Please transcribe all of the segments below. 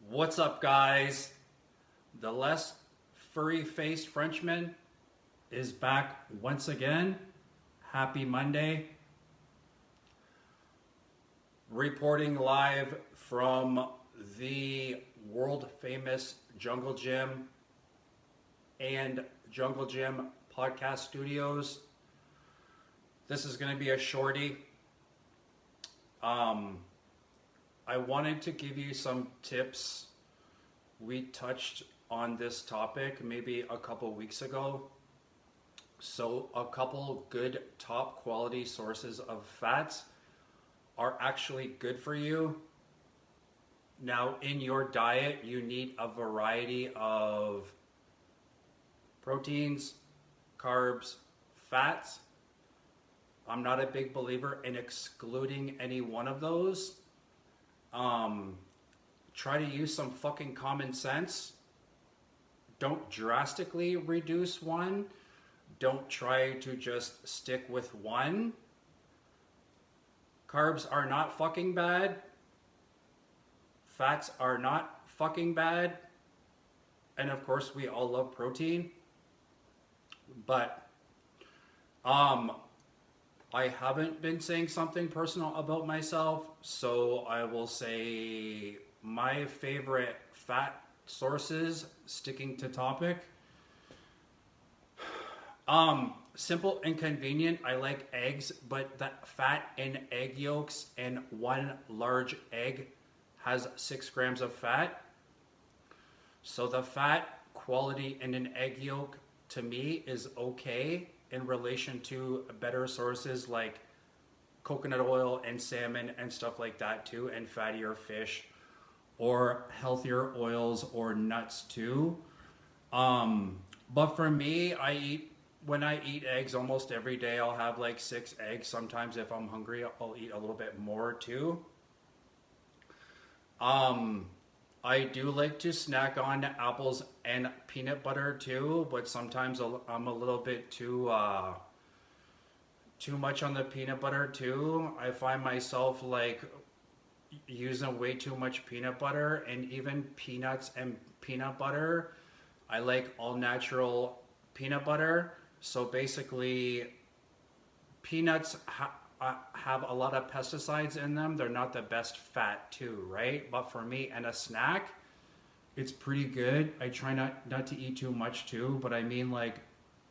What's up, guys? The less furry faced Frenchman is back once again. Happy Monday. Reporting live from the world famous Jungle Gym and Jungle Gym podcast studios. This is going to be a shorty. I wanted to give you some tips. We touched on this topic maybe a couple weeks ago. So a couple good top quality sources of fats are actually good for you. Now in your diet, you need a variety of proteins, carbs, fats. I'm not a big believer in excluding any one of those. Try to use some fucking common sense. Don't drastically reduce one. Don't try to just stick with one. Carbs are not fucking bad. Fats are not fucking bad. And of course, we all love protein. But I haven't been saying something personal about myself, so I will say my favorite fat sources, sticking to topic. Simple and convenient. I like eggs, but that fat in egg yolks and one large egg has 6 grams of fat. So the fat quality in an egg yolk to me is okay in relation to better sources like coconut oil and salmon and stuff like that too, and fattier fish or healthier oils or nuts too. But for me, when I eat eggs almost every day, I'll have like 6 eggs. Sometimes if I'm hungry, I'll eat a little bit more too. I do like to snack on apples and peanut butter too, but sometimes I'm a little bit too much on the peanut butter too. I find myself like using way too much peanut butter, and even peanuts and peanut butter. I like all natural peanut butter. So basically, peanuts have a lot of pesticides in them. They're not the best fat too, right? But for me and a snack, it's pretty good. I try not to eat too much too, but I mean like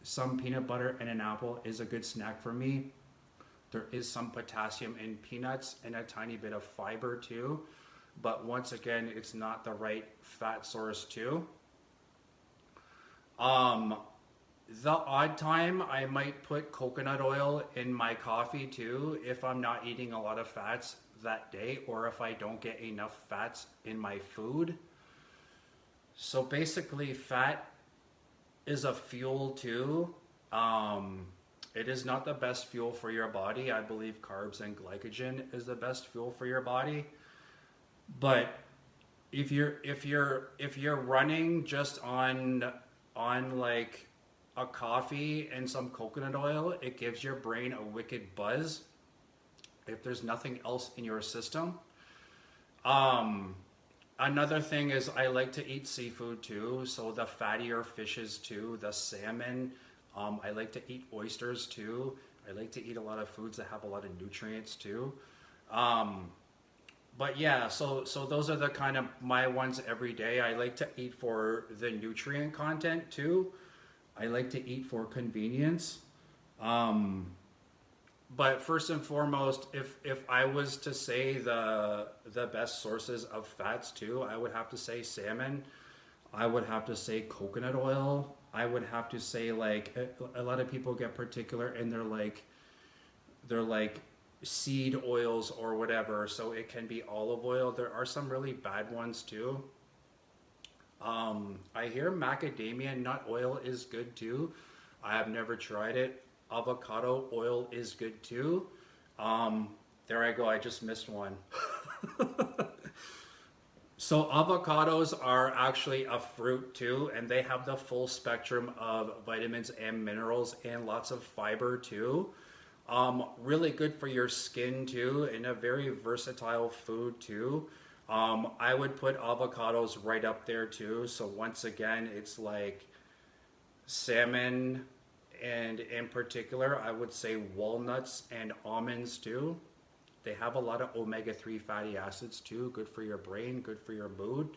some peanut butter and an apple is a good snack for me. There is some potassium in peanuts and a tiny bit of fiber too. But once again, it's not the right fat source too. The odd time I might put coconut oil in my coffee too if I'm not eating a lot of fats that day, or if I don't get enough fats in my food. So basically, fat is a fuel too. It is not the best fuel for your body. I believe carbs and glycogen is the best fuel for your body. But if you're running just on like a coffee and some coconut oil, it gives your brain a wicked buzz if there's nothing else in your system. Another thing is I like to eat seafood too, so the fattier fishes too, the salmon. I like to eat oysters too. I like to eat a lot of foods that have a lot of nutrients too. But yeah, so those are the kind of my ones every day. I like to eat for the nutrient content too. I like to eat for convenience. But first and foremost, if I was to say the best sources of fats too, I would have to say salmon. I would have to say coconut oil. I would have to say like a lot of people get particular and they're like seed oils or whatever. So it can be olive oil. There are some really bad ones too. I hear macadamia nut oil is good too. I have never tried it. Avocado oil is good too. There I go. I just missed one. So avocados are actually a fruit too, and they have the full spectrum of vitamins and minerals and lots of fiber too. Really good for your skin too, and a very versatile food too. I would put avocados right up there too. So once again, it's like salmon, and in particular, I would say walnuts and almonds too. They have a lot of omega-3 fatty acids too, good for your brain, good for your mood.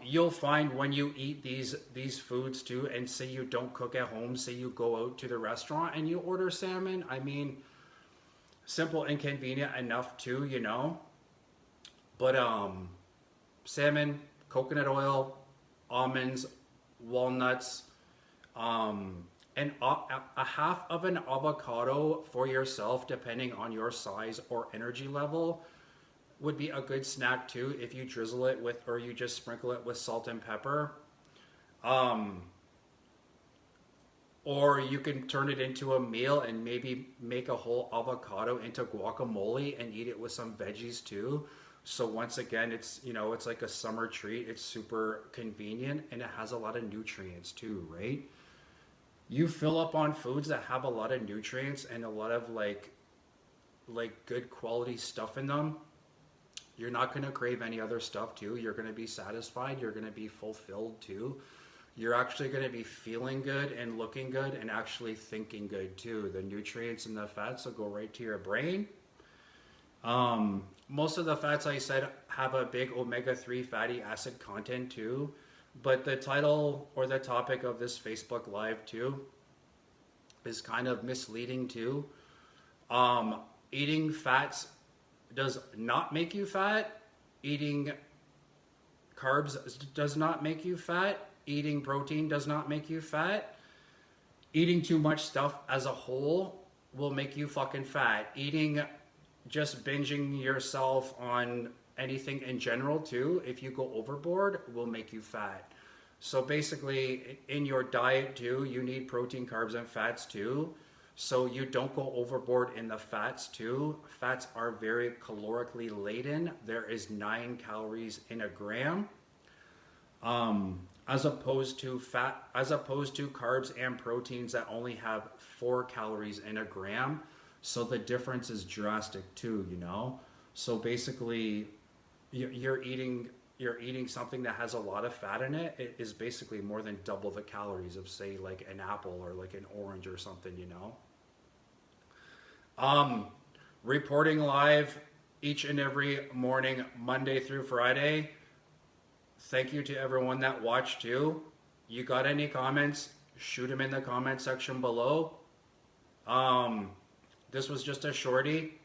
You'll find when you eat these foods too, and say you don't cook at home, say you go out to the restaurant and you order salmon. I mean, simple and convenient enough too, you know. But salmon, coconut oil, almonds, walnuts, and a half of an avocado for yourself, depending on your size or energy level, would be a good snack too if you drizzle it with, or you just sprinkle it with salt and pepper. Or you can turn it into a meal and maybe make a whole avocado into guacamole and eat it with some veggies too. So once again, it's, you know, it's like a summer treat. It's super convenient and it has a lot of nutrients too, right? You fill up on foods that have a lot of nutrients and a lot of like good quality stuff in them. You're not going to crave any other stuff too. You're going to be satisfied. You're going to be fulfilled too. You're actually going to be feeling good and looking good and actually thinking good too. The nutrients and the fats will go right to your brain. Most of the fats I said have a big omega-3 fatty acid content too. But the title or the topic of this Facebook Live too is kind of misleading too. Eating fats does not make you fat. Eating carbs does not make you fat. Eating protein does not make you fat. Eating too much stuff as a whole will make you fucking fat. Eating, just binging yourself on anything in general too, if you go overboard, will make you fat. So basically, in your diet too, you need protein, carbs, and fats too. So you don't go overboard in the fats too. Fats are very calorically laden. There is 9 calories in a gram. As opposed to carbs and proteins that only have 4 calories in a gram. So the difference is drastic too, you know? So basically, you're eating something that has a lot of fat in it. It is basically more than double the calories of, say, like an apple or like an orange or something, you know? Reporting live each and every morning, Monday through Friday. Thank you to everyone that watched too. You got any comments? Shoot them in the comment section below. This was just a shorty,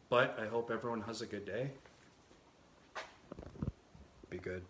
but I hope everyone has a good day. Be good.